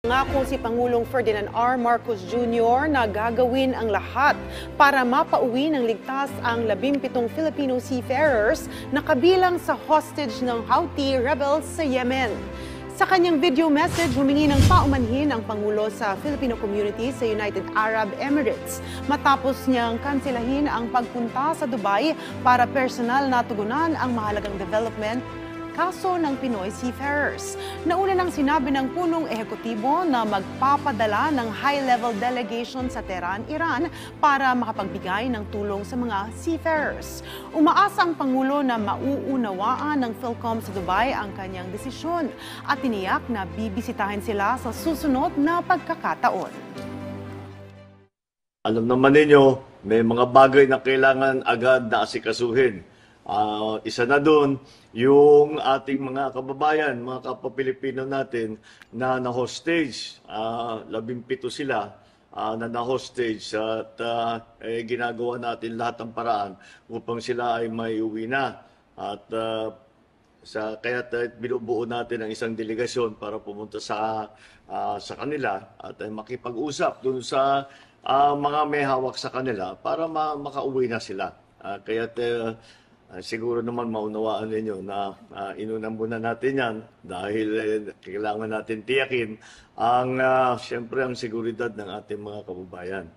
Nangako si Pangulong Ferdinand R. Marcos Jr. na gagawin ang lahat para mapauwi ng ligtas ang 17 Filipino seafarers na kabilang sa hostage ng Houthi rebels sa Yemen. Sa kanyang video message, humingi ng paumanhin ang Pangulo sa Filipino community sa United Arab Emirates matapos niyang kansilahin ang pagpunta sa Dubai para personal na tugunan ang mahalagang development kaso ng Pinoy seafarers. Nauna nang sinabi ng punong ehekutibo na magpapadala ng high-level delegation sa Tehran, Iran para makapagbigay ng tulong sa mga seafarers. Umaasa ang Pangulo na mauunawaan ng PhilCom sa Dubai ang kanyang desisyon at tiniyak na bibisitahin sila sa susunod na pagkakataon. Alam naman ninyo, may mga bagay na kailangan agad na asikasuhin. Isa na doon, yung ating mga kababayan, mga kapwa-Pilipino natin na na-hostage. 17 sila na na-hostage at ginagawa natin lahat ng paraan upang sila ay maiuwi na. At kaya binubuo natin ang isang delegasyon para pumunta sa kanila at makipag-usap doon sa mga may hawak sa kanila para makauwi na sila. Siguro naman maunawaan ninyo na inunan muna natin yan dahil kailangan natin tiyakin siyempre ang seguridad ng ating mga kababayan.